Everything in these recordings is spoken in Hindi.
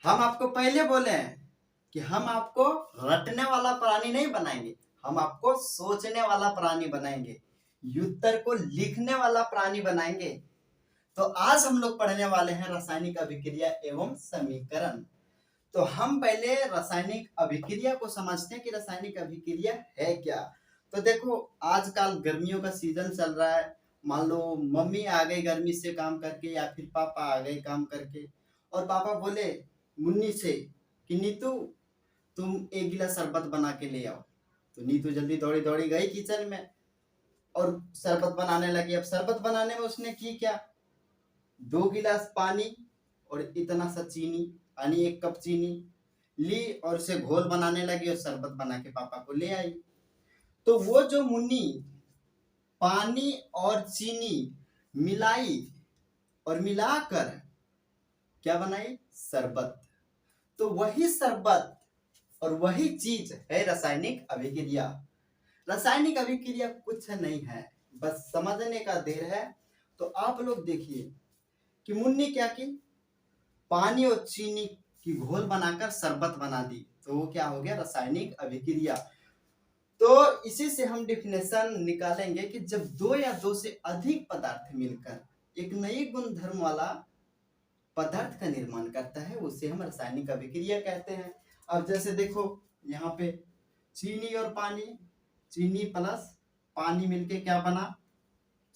हम आपको पहले बोले हैं कि हम आपको रटने वाला प्राणी नहीं बनाएंगे, हम आपको सोचने वाला प्राणी बनाएंगे, उत्तर को लिखने वाला प्राणी बनाएंगे। तो आज हम लोग पढ़ने वाले हैं रासायनिक अभिक्रिया एवं समीकरण। तो हम पहले रासायनिक अभिक्रिया को समझते हैं कि रासायनिक अभिक्रिया है क्या। तो देखो, आजकल गर्मियों का सीजन चल रहा है। मान लो मम्मी आ गई गर्मी से काम करके या फिर पापा आ गए काम करके, और पापा बोले मुन्नी से कि नीतू तुम एक गिलास शरबत बना के ले आओ। तो नीतू जल्दी दौड़ी दौड़ी गई किचन में और शरबत बनाने लगी। अब शरबत बनाने में उसने की क्या, 2 गिलास पानी और इतना सा चीनी, यानी 1 कप चीनी ली और उसे घोल बनाने लगी और शरबत बना के पापा को ले आई। तो वो जो मुन्नी पानी और चीनी मिलाई और मिलाकर क्या बनाई, शरबत। तो वही शरबत और वही चीज है रासायनिक अभिक्रिया। रासायनिक अभिक्रिया कुछ नहीं है, बस समझने का देर है। तो आप लोग देखिए कि मुन्नी क्या की, पानी और चीनी की घोल बनाकर शरबत बना दी। तो वो क्या हो गया, रासायनिक अभिक्रिया। तो इसी से हम डिफिनेशन निकालेंगे कि जब 2 या 2 से अधिक पदार्थ मिलकर एक नई गुणधर्म वाला पदार्थ का निर्माण करता है, उसे हम रासायनिक अभिक्रिया कहते हैं। अब जैसे देखो यहाँ पे चीनी और पानी, चीनी प्लस पानी मिलके क्या बना,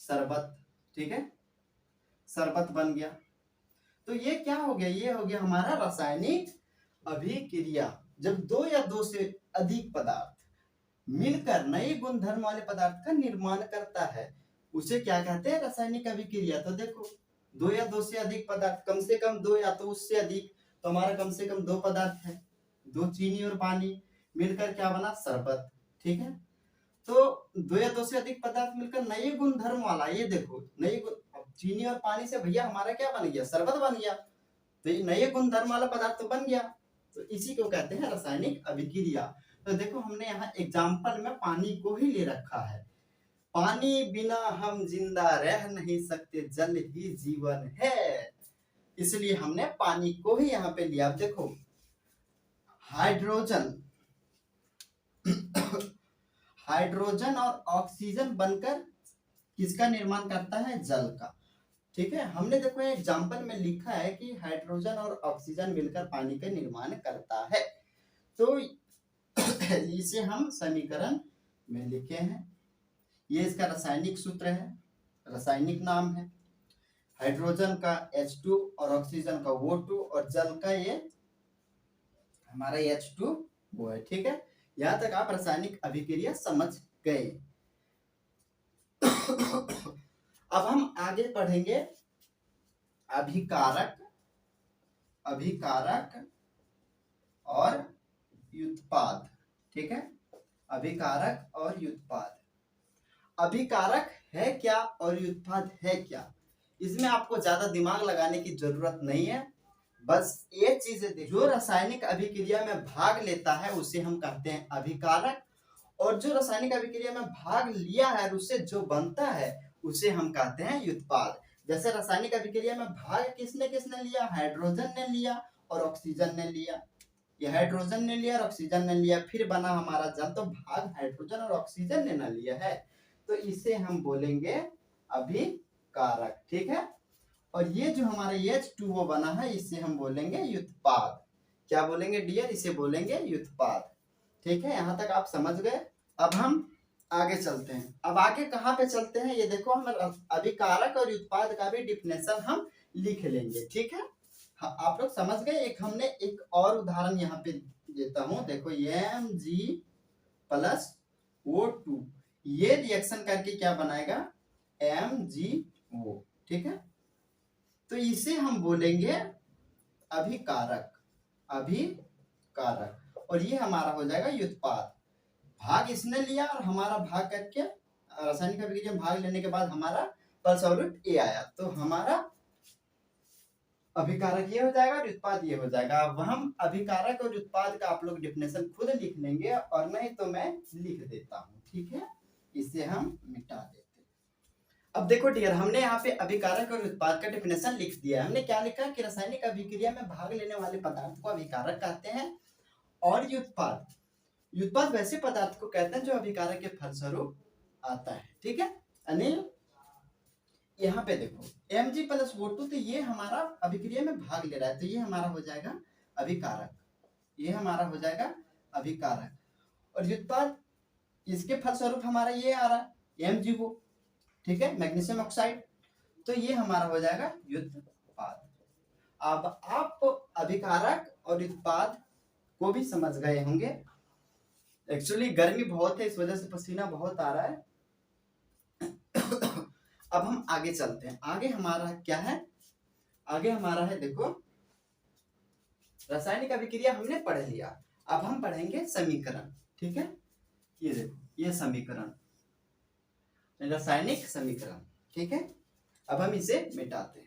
शरबत। ठीक है, शरबत बन गया। तो ये क्या हो गया, ये हो गया हमारा रासायनिक अभिक्रिया। जब 2 या 2 से अधिक पदार्थ मिलकर नए गुणधर्म वाले पदार्थ का निर्माण करता है, उसे क्या कहते हैं, रासायनिक अभिक्रिया। तो देखो 2 या 2 से अधिक पदार्थ, कम से कम 2 या तो उससे अधिक, तो हमारा कम से कम 2 पदार्थ है, 2 चीनी और पानी मिलकर क्या बना, शरबत। ठीक है, तो 2 या 2 से अधिक पदार्थ मिलकर नए गुणधर्म वाला, ये देखो नए चीनी और पानी से भैया हमारा क्या बन गया, शरबत बन गया। तो ये नए गुणधर्म वाला पदार्थ तो बन गया। तो इसी को कहते हैं रासायनिक अभिक्रिया। तो देखो हमने यहाँ एग्जाम्पल में पानी को ही ले रखा है। पानी बिना हम जिंदा रह नहीं सकते, जल ही जीवन है, इसलिए हमने पानी को ही यहाँ पे लिया। अब देखो हाइड्रोजन हाइड्रोजन और ऑक्सीजन बनकर किसका निर्माण करता है, जल का। ठीक है, हमने देखो एग्जाम्पल में लिखा है कि हाइड्रोजन और ऑक्सीजन मिलकर पानी का निर्माण करता है। तो इसे हम समीकरण में लिखे हैं। ये इसका रासायनिक सूत्र है, रासायनिक नाम है। हाइड्रोजन का H2 और ऑक्सीजन का O2 और जल का ये हमारा H2O है। ठीक है, यहां तक आप रासायनिक अभिक्रिया समझ गए। अब हम आगे पढ़ेंगे अभिकारक, अभिकारक और व्युत्पाद। ठीक है, अभिकारक और व्युत्पाद। अभिकारक है क्या और व्युत्पाद है क्या, इसमें आपको ज्यादा दिमाग लगाने की जरूरत नहीं है। बस ये चीजें देखो, जो रासायनिक अभिक्रिया में भाग लेता है उसे हम कहते हैं अभिकारक, और जो रासायनिक अभिक्रिया में भाग लिया है उससे जो बनता है उसे हम कहते हैं व्युत्पाद। जैसे रासायनिक अभिक्रिया में भाग किसने किसने लिया, हाइड्रोजन ने लिया और ऑक्सीजन ने लिया। ये हाइड्रोजन ने लिया और ऑक्सीजन ने लिया, फिर बना हमारा जल। तो भाग हाइड्रोजन और ऑक्सीजन ने न लिया है, तो इसे हम बोलेंगे अभिकारक। ठीक है, और ये जो हमारा H2O बना है इसे हम बोलेंगे व्युत्पाद। क्या बोलेंगे डियर, इसे बोलेंगे व्युत्पाद। ठीक है, यहाँ तक आप समझ गए। अब हम आगे चलते हैं। अब आगे कहाँ पे चलते हैं, ये देखो हम अभिकारक और व्युत्पाद का भी डिफिनेशन हम लिख लेंगे। ठीक है, हाँ, आप लोग समझ गए। एक हमने एक और उदाहरण यहाँ पे देता हूँ, देखो Mg प्लस O2, ये रिएक्शन करके क्या बनाएगा, MgO। ठीक है, तो इसे हम बोलेंगे अभिकारक, अभिकारक, और ये हमारा हो जाएगा व्युत्पाद। भाग इसने लिया और हमारा भाग करके रासायनिक अभिक्रिया में भाग लेने के बाद हमारा फलस्वरूप ए आया, तो हमारा अभिकारक ये हो जाएगा, व्युत्पाद ये हो जाएगा। अब हम अभिकारक और व्युत्पाद का आप लोग डिफिनेशन खुद लिख लेंगे, और नहीं तो मैं लिख देता हूँ। ठीक है, इसे हम मिटा देते हैं। अब देखो डियर, हमने यहाँ पे अभिकारक और उत्पाद का डेफिनेशन लिख दिया। हमने क्या लिखा कि रासायनिक अभिक्रिया में भाग लेने वाले पदार्थ को अभिकारक कहते हैं, और ये उत्पाद, उत्पाद वैसे पदार्थ को कहते हैं जो अभिकारक के फलस्वरूप आता है। ठीक है अनिल, यहाँ पे देखो Mg+O2, तो ये हमारा अभिक्रिया में भाग ले रहा है, तो ये हमारा हो जाएगा अभिकारक, ये हमारा हो जाएगा अभिकारक। और उत्पाद, इसके फलस्वरूप हमारा ये आ रहा है MgO, ठीक है, मैग्नीशियम ऑक्साइड, तो ये हमारा हो जाएगा व्युत्पाद। अब आप अभिकारक और उत्पाद को भी समझ गए होंगे। एक्चुअली गर्मी बहुत है, इस वजह से पसीना बहुत आ रहा है। अब हम आगे चलते हैं। आगे हमारा क्या है, आगे हमारा है देखो रासायनिक अभिक्रिया हमने पढ़ लिया, अब हम पढ़ेंगे समीकरण। ठीक है, ये देखो ये समीकरण, रासायनिक समीकरण। ठीक है, अब हम इसे मिटाते हैं।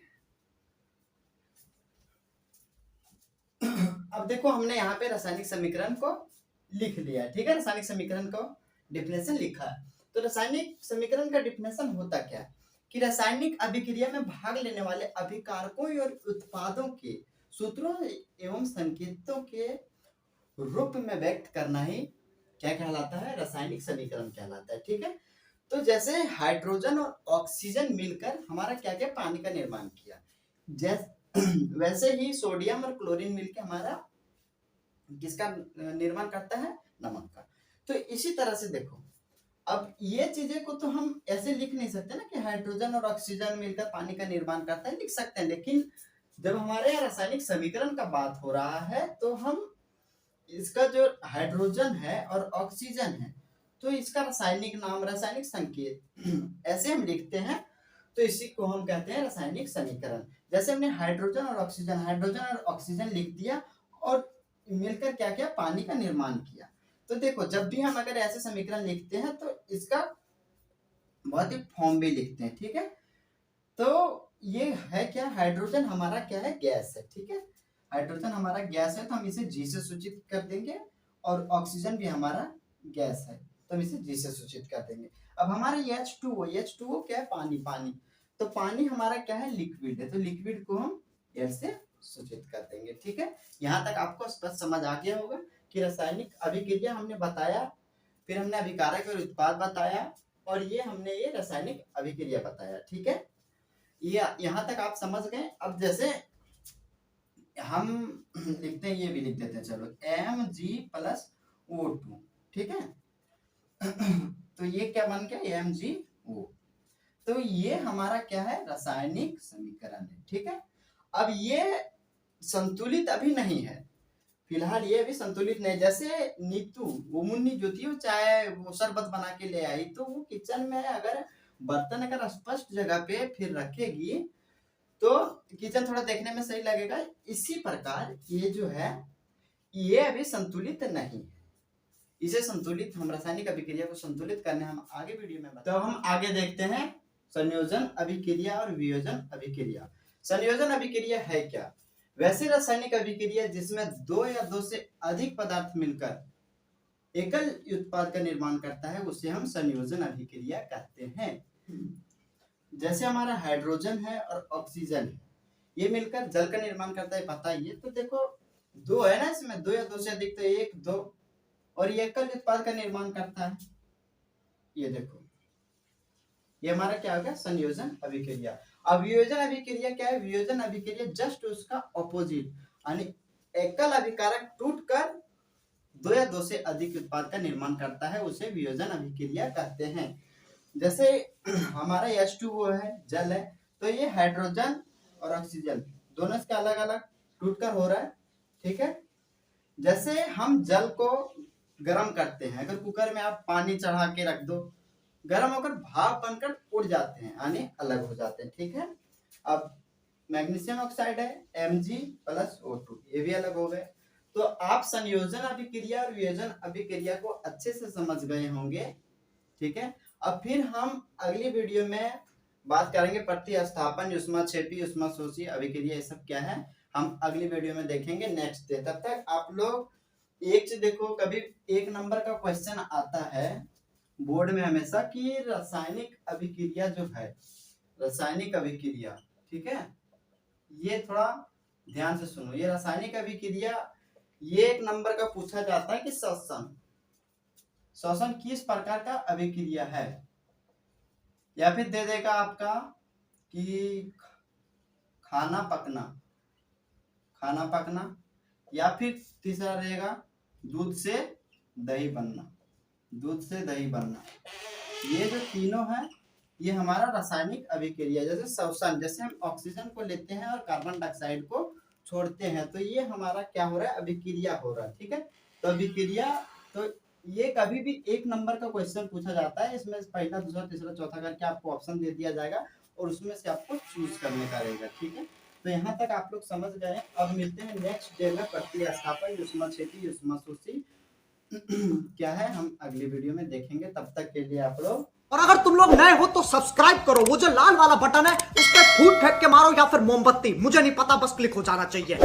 अब देखो हमने यहाँ पे रासायनिक समीकरण को लिख लिया है। ठीक है, रासायनिक समीकरण को डेफिनेशन लिखा है। तो रासायनिक समीकरण का डेफिनेशन होता क्या है कि रासायनिक अभिक्रिया में भाग लेने वाले अभिकारकों और उत्पादों के सूत्रों एवं संकेतों के रूप में व्यक्त करना ही क्या कहलाता है, रासायनिक समीकरण कहलाता है। ठीक है, तो जैसे हाइड्रोजन और ऑक्सीजन मिलकर हमारा क्या क्या पानी का निर्माण किया, जैसे वैसे ही सोडियम और क्लोरीन मिलकर हमारा किसका निर्माण करता है, नमक का। तो इसी तरह से देखो, अब ये चीजें को तो हम ऐसे लिख नहीं सकते ना कि हाइड्रोजन और ऑक्सीजन मिलकर पानी का निर्माण करता है, लिख सकते हैं, लेकिन जब हमारे यहाँ रासायनिक समीकरण का बात हो रहा है तो हम इसका जो हाइड्रोजन है और ऑक्सीजन है, तो इसका रासायनिक नाम, रासायनिक संकेत ऐसे हम लिखते हैं, तो इसी को हम कहते हैं रासायनिक समीकरण। जैसे हमने हाइड्रोजन और ऑक्सीजन लिख दिया और मिलकर क्या किया, पानी का निर्माण किया। तो देखो जब भी हम अगर ऐसे समीकरण लिखते हैं तो इसका बहुत ही फॉर्म भी लिखते हैं। ठीक है, तो ये है क्या, हाइड्रोजन हमारा क्या है, गैस है। ठीक है, हाइड्रोजन हमारा गैस है तो हम इसे G से सूचित कर देंगे, और ऑक्सीजन भी हमारा गैस है तो हम इसे G से सूचित कर देंगे। अब हमारा H2O क्या है, पानी, तो पानी हमारा क्या है, लिक्विड है, तो लिक्विड को हम L से सूचित कर देंगे। ठीक है, यहाँ तक आपको स्पष्ट समझ आ गया होगा कि रासायनिक अभिक्रिया हमने बताया, फिर हमने अभिकारक और उत्पाद बताया, और ये हमने ये रासायनिक अभिक्रिया बताया। ठीक है, ये यहाँ तक आप समझ गए। अब जैसे हम लिखते हैं, ये भी लिख देते हैं, चलो Mg+O2। ठीक है, तो ये क्या बन गया, MgO। तो ये हमारा क्या है, रासायनिक समीकरण है। ठीक है, अब ये संतुलित अभी नहीं है, फिलहाल ये अभी संतुलित नहीं। जैसे नीतू, वो मुन्नी जो थी, वो चाय वो शरबत बना के ले आई, तो वो किचन में अगर बर्तन अगर स्पष्ट जगह पे फिर रखेगी तो किचन थोड़ा देखने में सही लगेगा। इसी प्रकार ये जो है, ये अभी संतुलित नहीं है, इसे संतुलित, हम रासायनिक अभिक्रिया को संतुलित करने हम आगे वीडियो में तो हम आगे देखते हैं संयोजन अभिक्रिया और वियोजन अभिक्रिया। संयोजन अभिक्रिया है क्या, वैसे रासायनिक अभिक्रिया जिसमें दो या दो से अधिक पदार्थ मिलकर एकल उत्पाद का निर्माण करता है, उसे हम संयोजन अभिक्रिया कहते हैं। जैसे हमारा हाइड्रोजन है और ऑक्सीजन है, ये मिलकर जल का निर्माण करता है, पता ही है। तो देखो दो है ना इसमें, दो या दो से अधिक, तो एक दो, और ये एकल उत्पाद का निर्माण करता है। ये देखो ये हमारा क्या होगा, संयोजन अभिक्रिया। अब वियोजन अभिक्रिया क्या है, वियोजन अभिक्रिया जस्ट उसका ऑपोजिट, यानी एकल अभिकारक टूटकर दो या दो से अधिक उत्पाद का निर्माण करता है, उसे वियोजन अभिक्रिया कहते हैं। जैसे हमारा H2O है, जल है, तो ये हाइड्रोजन और ऑक्सीजन दोनों इसके अलग अलग टूटकर हो रहा है। ठीक है, जैसे हम जल को गर्म करते हैं, अगर कुकर में आप पानी चढ़ा के रख दो, गर्म होकर भाप बनकर उड़ जाते हैं, यानी अलग हो जाते हैं। ठीक है, अब मैग्नीशियम ऑक्साइड है Mg+O2, ये भी अलग हो गए। तो आप संयोजन अभिक्रिया और वियोजन अभिक्रिया को अच्छे से समझ गए होंगे। ठीक है, अब फिर हम अगली वीडियो में बात करेंगे प्रतिस्थापन, ऊष्माक्षेपी, ऊष्माशोषी अभिक्रिया, ये सब क्या है हम अगली वीडियो में देखेंगे नेक्स्ट डे। तब तक आप लोग एक चीज देखो, कभी एक नंबर का क्वेश्चन आता है बोर्ड में हमेशा कि रासायनिक अभिक्रिया जो है, रासायनिक अभिक्रिया, ठीक है, ये थोड़ा ध्यान से सुनो। ये रासायनिक अभिक्रिया, ये 1 नंबर का पूछा जाता है कि श्वसन किस प्रकार का अभिक्रिया है, या फिर दे देगा आपका कि खाना पकना, या फिर तीसरा रहेगा दूध से दही बनना। ये जो तीनों है ये हमारा रासायनिक अभिक्रिया, जैसे श्वसन, जैसे हम ऑक्सीजन को लेते हैं और कार्बन डाइऑक्साइड को छोड़ते हैं, तो ये हमारा क्या हो रहा है, अभिक्रिया हो रहा है, ठीक है। तो अभिक्रिया, तो ये कभी भी 1 नंबर का क्वेश्चन पूछा जाता है, इसमें पहला, दूसरा, तीसरा, चौथा करके आपको ऑप्शन दे दिया जाएगा और उसमें से आपको चूज करने का रहेगा, ठीक है। तो यहाँ तक आप लोग समझ गए। अब मिलते हैं नेक्स्ट डे में प्रतिस्थापन, युष्माक्षेपी, युष्माशोषी क्या है हम अगली वीडियो में देखेंगे। तब तक के लिए आप लोग, और अगर तुम लोग नए हो तो सब्सक्राइब करो, वो जो लाल वाला बटन है उस पर फूट फेंक के मारो या फिर मोमबत्ती, मुझे नहीं पता, बस क्लिक हो जाना चाहिए।